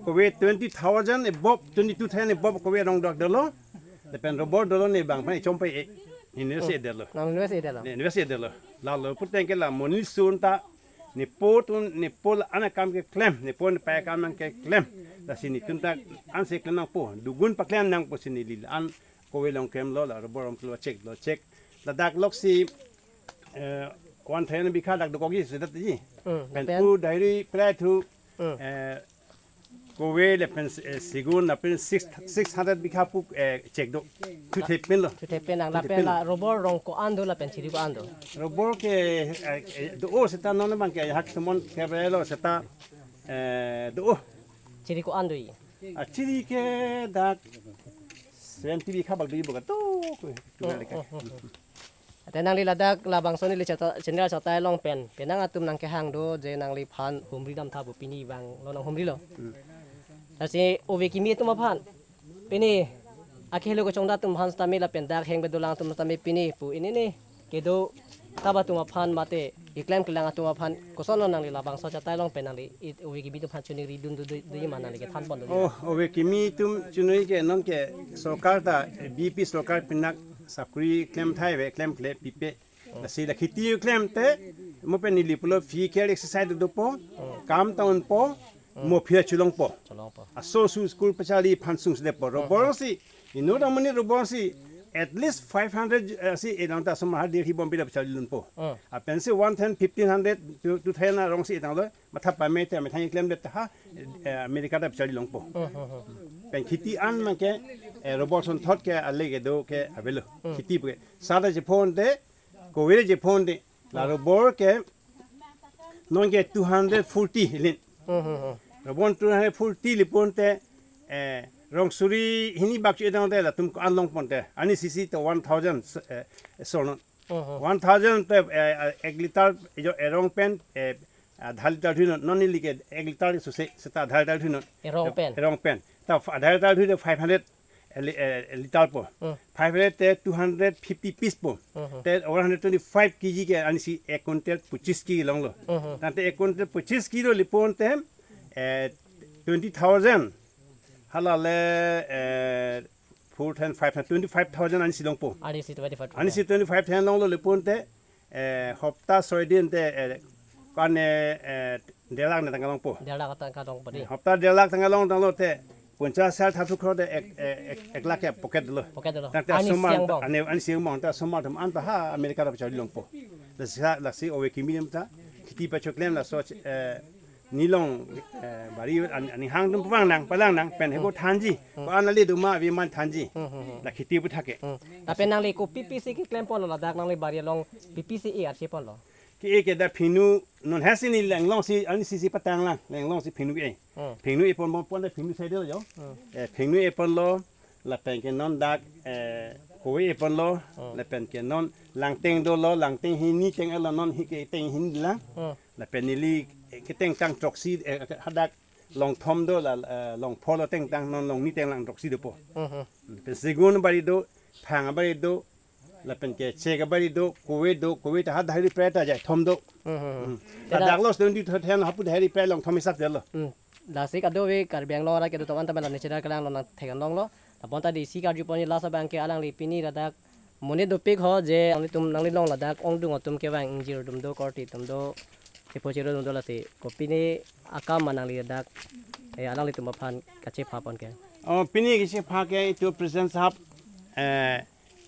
ko we 20,000 e bob 22,000 e bob ko we rong dok de lo la pen robot de lo ni bang pai chom pai university de lo nang university de lo university de lo la lo puten ke la moni sun ta ni potun ni pol ana kam ke claim ni pon pa kam ke claim la sini tunta an se claim po dugun pa claim nang po sini lil an ko we long claim lo la robot rom lo check la dak lok si one train bi kha dak do ko gi se dat ji pen pu diary play to ko we le pen sigun na pen 600 bi kha pu check do tu te pen lo tu te pen nang la pen la robot rong ko ando la pen chiri ko ando robot ke do o se ta non ban ke hak somon ke lo se ta do chiri ko ando yi a chiri ke dak 70 bi kha bak di bo ka to ko tu le kaแต่นางลีลาดักลาบางส่วนนี่เลยจะเช่นเดียวกับใต้ลองเป็นนางอาตุมนางแค่หางดูเจนางลีพันหุมรีดำทาบุปีนี้บางเรานางหุมรีหรอแต่สิโอเวกิมีตุมาพันปีนี้อาเคลูกจงดาตุมพันสตามีละเป็นดักแหงไปดูลางตุมสตามีปีนี้ปูอินนี่เกดูตาบตุมาพันมาเตอีกแลมกิลังตุมาพันกุศลนางลีลาบางส่วนจะใต้ลองเป็นนางลีโอเวกิมีตุพันชุนิรีดุนดูยมานางลีแกทันปนดูโอเวกิมีตุมชุนุยแกน้องแกสกาตาบีพีสกาเป็นนักสักรีเคลมไทยเวเคลมเคลปิเปแล้วสิละคิติเคลมเตมเป็นนิลิปโลฟีเคลเอ็กซ์ไซส์ดูปอกามตอนปอโมเพียชุลงปออาโซซูสคูลประชาลีพันสุงสเดปโรบอลสิอินโนดามันนี่โรบอลสิ at least 500 สิเอ็นอันตาสมหาเดียที่บอมบิดประชาลีลุนปอเป็นสิ110 1500 to 10นะรองสิต่างเลยมาทับไปเมตรไม่ทันเคลมเด็ดฮะอเมริกาได้ประชาลีลงปอเป็นคิติอันมันแกโรบอทสันทอดแกอะไรก็ดูแกเอาไปเลยคิติเพื่อซาดาญี่ปุ่นเดโควิดญี่ปุ่นเดลาโรบอทแกน้องแก240ลินโรบอท240ลิปุ่นเดรองสุรีหินี่บักชื่อดังเดละตุ้มอันลงปุ่นเดอันนี้ซีตัว1,000โซน1,000เดเอกลิตาร์รองเพนดาลิตาร์ที่นั่นนี่ลิเกเอกลิตาร์สุดสตาร์ดาลิตาร์ที่นั่นรองเพนแต่ดาลิตาร์ที่500 ลิตรปอ500 ते 250 पीस पो ते 125 kg के अनि सी 1 क्विंटल 25 kg lung लो ताते 1 क्विंटल 25 kg लिपोन ते 20,000 हलाले 4,500 अनि सी लंग पो अनि सी 25,000 लंग लो लिपोन ते हफ्ता 6 दिन ते काने 1.5 लाख तंग लंग पो 1.5 लाख तंग लंग पो हफ्ता 1.5 लाख तंग लंग ते 50,000 ทับทุกคนได้เอกลักษณ์แค่พ็อกเก็ตเลยตั้งแต่สมัยอันนี้เสียงมองแต่สมัยทำอันต่อห้าอเมริกาเราไปใช้ลงปอแล้วสิโอเวกิมีนมั้งคิดที่ไปชกเล่นแล้วโซนี่ลงบารีอันนี้ห้างตุ้มฟังนังไปล่างนังเป็นให้พวกทันจีเพราะอันนั้นเลยดูมาวิมานทันจีแล้วคิดที่ไปทักเกแต่เป็นนางเลยกูปีซีกิเคลมปอนหรอดักนางเลยบารีลงปีซีเออาชีพปอนหรอที่เอกได้พินูนนเฮสินี่แหล่งลงสิอันนี้สิปัตตังล่ะแหล่งลงสิพินูเองพินูเอปอนปอนได้พินูใส่เดียวอยู่พินูเอปอนโลละเป็นแค่นนดักโควิเอปอนโลละเป็นแค่นนหลังเต็งโดโลหลังเต็งหินนี่เต็งเอลนนฮิเกเต็งหินละละเป็นนิลีก็เต็งตั้งจอกซีฮัดดักลองทอมโดละลองพอละเต็งตั้งนนลองนี่เต็งหลังจอกซีเดปอเป็นสิกุนบาริโดพังบาริโดแล้วเป็นแกเชกบาริโดโควิดฮัดไฮริเปรตใจทอมโดแต่ดักลอสเดินที่แทนฮับพุทธไฮริเปรลองทอมิสักเดียวเลยดาสิกัดดูวิการเบียงลออะไรกันดูตะวันตะวันนี่เชื่อกันแล้วเราเทกันลองล้อแต่ปอนตาดีสิการจูปนี่ลาสบางเกอลังลีปีนี่ระดับมุนีดูปีกเขาเจอันนี้ตุ้มนังลีลองระดับองดุงตุ้มเกี่ยวกับอินจิโรตุ้มดูคอร์ติตุ้มดูเทปจิโรตุ้มดูละสิก็ปีนี้อากามันนังลีระดับอันนังลีตุ้มพันกัจเจพาปอนแกปีนี้กัจเจพาแกตัว president ครับ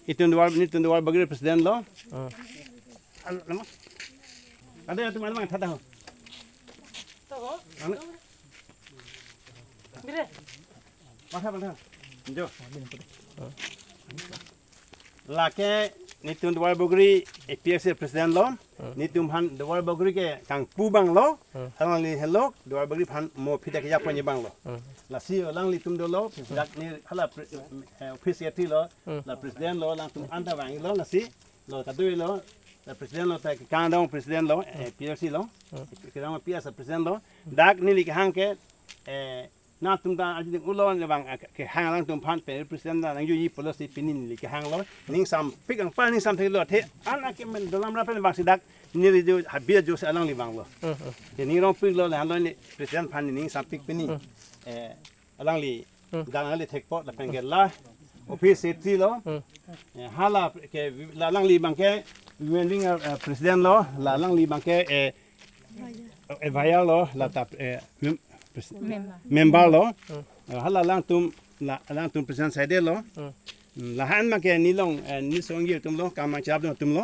itu dua bagi presiden lo. Ada yang tu mana mana tahu. มาทำอะไรโจ้ลาแกนิตุนดวาร์บกรีเอพีเอสประธานล้อนิตุนพันดวาร์บกรีแกกังปูบังล้อฮังลีเฮลโลดวาร์บกรีพันโมพิดากยับปัญญบังล้อลาซีลังลีตุนดล้อดักนี่ฮัลโหลพิเศษที่ล้อลาประธานล้อลังตุนอันตะวังล้อลาซีล้อตัดด้วยล้อลาประธานล้อแต่การดองประธานล้อเอพีเอสล้อการดองพีเอสประธานล้อดักนี่ลิกฮังแกน่าตุ้มตาอาจจะอุลอนระวังแค่ห่างลังตุ้มพันเป็นประธานดังยูยี่ policy ปีนี้ลิกห่างล้อนิ่งซ้ำพิกังป้านิ่งซ้ำที่ล้อเทอันนั้นก็มันดลามรับเป็นบางสิ่งดักนี่ลิจูฮับเบียจูเสลังลิบังล้อที่นี่ร้องพิกล้อแล้วล้อนี่ประธานพันนิ่งซ้ำพิกปีนี้ลังลิดังลิเทคพอร์ตแล้วเป็นเกล้าโอพีเซตีล้อฮาลาแค่ลังลิบังแค่เวนดิ้งประธานล้อลังลิบังแค่วายล้อแล้วตับmember lo hala lang tum present side lo la han ma ke ni long ni song ye tum lo kam ma chap tum lo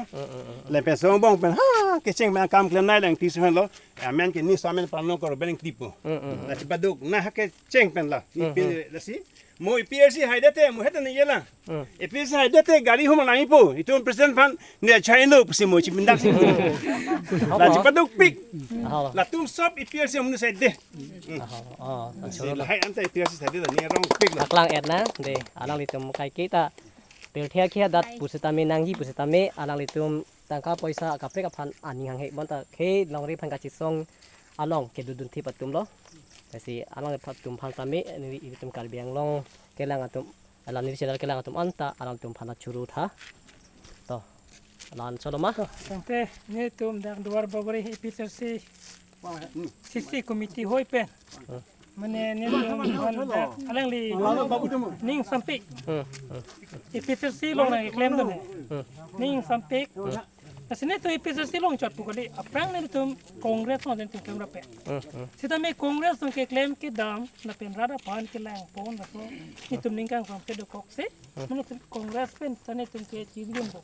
le pe song bong pen ha ke cheng ma kam klen nai lang ti sen lo amen ke ni samen pa no ko ben tipo la ti baduk na ha ke cheng pen la ni pe la si mo PRC haidate mo hetan ni yela PRC haidate gari huma nai po itu present fan ne chaino psi mo chi mindak la ti baduk pik la tum sop PRC mo sai de la hai ante PRC sai de ni rong pik la aklang et na de alang litum kai kita tel thia khia dat pusitame nanghi pusitame alang litum tangka poisa kapre ka phan ani hang he bonta khe longri phan ka chisong along ke dudun thi patum lo kasi alang patum phan tame ni itum kalbiang long kelang atum alang ni sedar kelang atum anta alang tum phana churu tha to alan choloma tante ni tum dang duar bogori episode sisi committee hoi pen mane ni tum alang li ning sampik episode long na claim do ning sampik kasi neto episode long chat pukali aprang ni tum congress on den tum rape sita me congress on ke claim ke dam na pen rada pan ke lang pon na so ni tum ningkang from pedo kokse mane tum congress pen tane tum ke chigum bo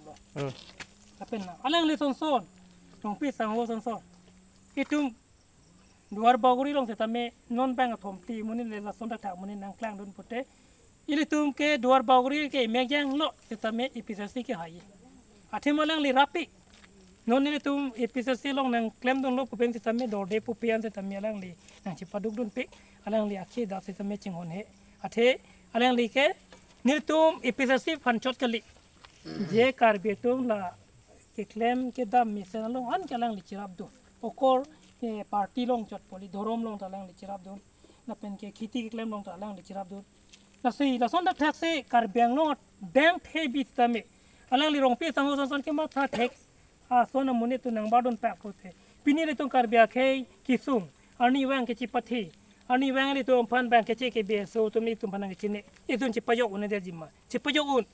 apen na alang li son son tong pi sang ho son son itum duar bagori long sita me non bang thom ti muni le la son ta muni nang klang don pote ili tum ke duar bagori ke megjang lo sita me episode ke hai athemalang li rapi non ni tum episode long nang claim dong lo pupen sita me dor de pupian sita me alang li nang chipaduk dun pik alang li akhi da sita me chingon he athe alang li ke ni tum episode phan chot kali je kar be tum la ke claim ke dam mission long an kalang li chirap do okor ke party long chot poli dorom long talang li chirap do na pen ke khiti ke claim long talang li chirap do la sei la son da thak se kar beng no dam the bi sita me alang li rong pe sang ho son ke ma tha thek sona muni tu nang badon pa pote pini le tong kar bia khei kisum ani wang ke chipathi ani wang le tu phan bang ke che ke be so tum ni tum phan ke chine e tun chipayok un de jimma chipayok un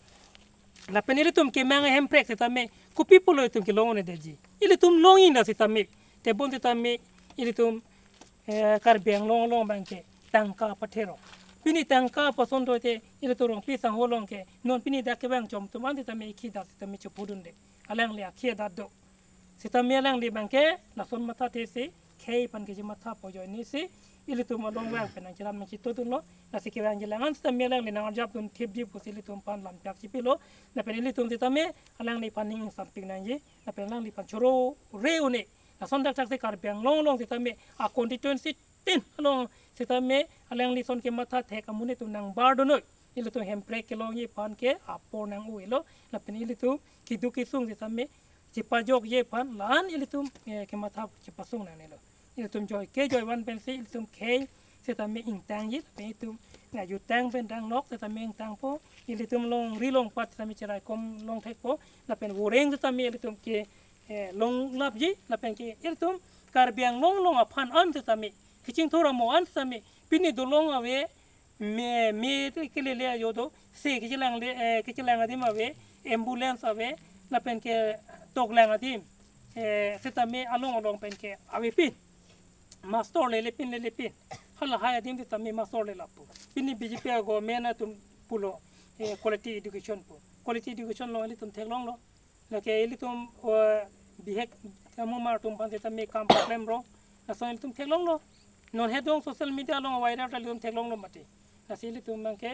la peni le tum ke mang hem prek ta me kupi pulo tum ke long ne de ji ile tum long in da sita me te bon ta me ile tum kar biang long bang ke tangka pathero pini tangka pason do te ile to rong pi sang ho long ke non pini da ke bang chom tum an ta me ki da sita me chupudun de alang le akhia da do sita me alang li bangke la son mata te si khei pan ke mata po jo ni si ili tu ma long wang penang chiram me chitu tu lo na si ki wang jelang an sita me alang li nang jap tun thip ji pu si li tum pan lam pyak chi pi lo na pen ili tum sita me alang li pan ning samping nang ji na pen alang li pan choro re une na son dak se kar biang long sita me a constituency tin long sita me alang li son ke mata the ka mune tu nang bar do no ili tu hem prek ke long ye pan ke apor nang u lo na pen ili tu kidu kisung sita me chipajok ye pan lan ili tum ke matha chipasung na ne lo ili tum joy ke joy wan pen si ili tum ke sita me ing tang yi pe tum na yu tang pen dang nok sita me ing tang po ili tum long ri long pat sita me chirai kom long thek po na pen woreng sita me ili tum ke long lap ji na pen ke ili tum kar biang long aphan an sita me kiching thora mo an sita me pini do long awe me ke le yo do se kichilang adim awe ambulance awe na pen ke tok lang adim sita me along pen ke awe pin master le pin hala hai adim sita me master le lapu pini BJP go mena tum pulo quality education lo eli tum thelong lo na ke eli tum bihek kamu mar tum pan sita me kam problem ro na so eli tum thelong lo non hedong social media long wider talum teklong lom mati nasili tum bangke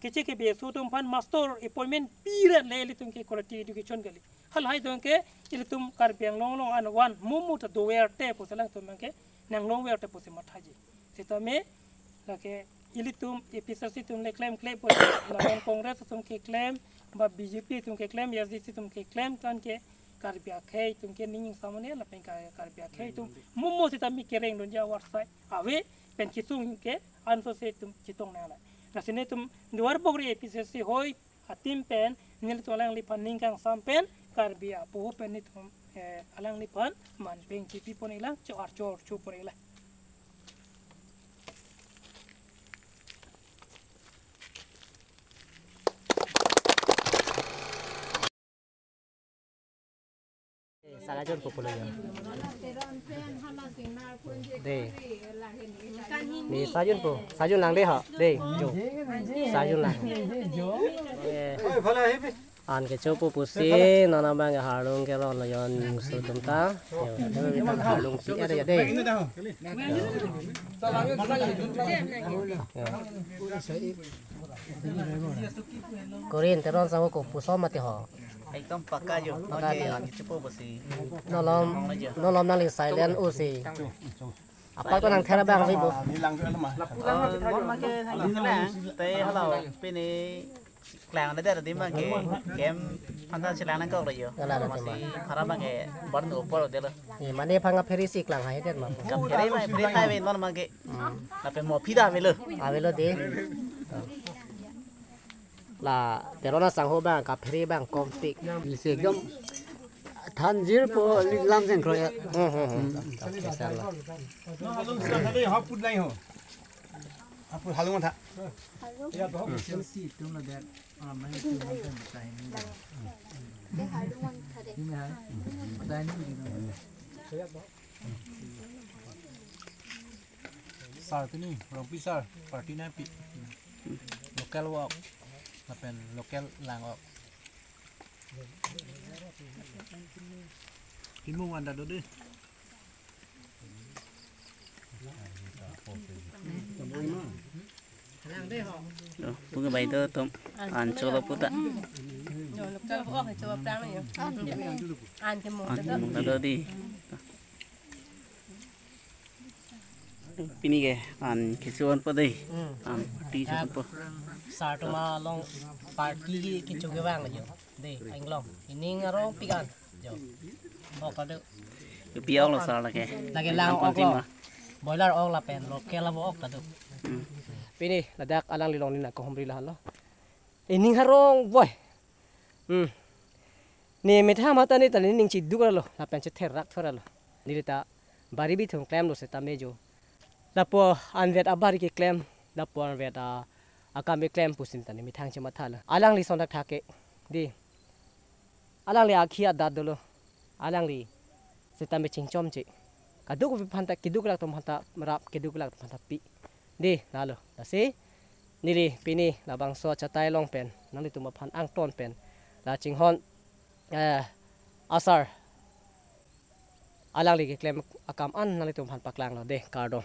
kichi ke be su tum pan master appointment pira le tum ke quality education gali hal hai dong ke ili tum karbiang long long an wan mumu ta do wer te posalang tum bangke nang long wer te posi mathaji sita me la ke ili tum episasi tum le claim pos la congress tum ke claim ba BJP tum ke claim SDC tum ke claim tan ke karbia khai tum ke ning samane la pen karbia khai tum mumu sita mi kereng don ja warsai ave pen kitung ke anso se tum kitong na la rasine tum duar bogri episasi hoi atim pen nil tolang li paning kang sampen karbia po pen tum alang li pan man peng chipi ponila chor chu ponila salah jon popular ya deh ni sajun lang deh ha deh jo sajun lang an ke chopo pusi nana bang harung ke ron yon musul tumta harung si ada ya deh Korean teron sama ko puso mati ho एकदम पक्का जो ओके चुप बसी nolom nang silent usi apa to nang thera bang ribu mon ma ke lang te hello pini klang da da di ma ke kem phanta silang nang ko le yo masi khara ma ke bar no por de la ni mane phanga pheri si klang hai det ma ka pheri kai ve non ma ke na pe mo phida ve le avelo de là terona sang ho bang ka pheri bang kom tik se gam than jir po lam sen kro ya insyaallah no halung sa hade ha put lai ho apu halung tha ya to si tum la der mai tu ma kan tai ni de halung thade ni ha tai ni sar tu ni rong pi sar party na pi local walk pen local lang ok timu anda do de punya bayi tu tom ancol puta local walk coba perang ni an kemo ada di pini ke an kisuan pada an ti cukup sartuma long party ki chuge bang jo de anh long ining arong pikan jo ok adu piau lo sar lagi lagi lang ok lo boiler ok la pen local la ok adu pini ladak alang lilong ni na ko humri la lo ining harong boy ni metha mata ni tani ning chi dugara lo la pen che therak thora lo ni ta bari bi thong claim lo se ta mejo lapo anvet abari ki claim lapo anvet akame claim pusin tani mithang chema thala alang li sondak thake di alang li akhia dadolo alang li setame chingchom che kaduk bi phanta kiduk lak tom phanta marap kiduk lak phanta pi di nalo tase nili pini labang so chatai long pen nali tuma phan ang ton pen la chinghon asar alang li ki claim akam an nali tum phan paklang lo de kardo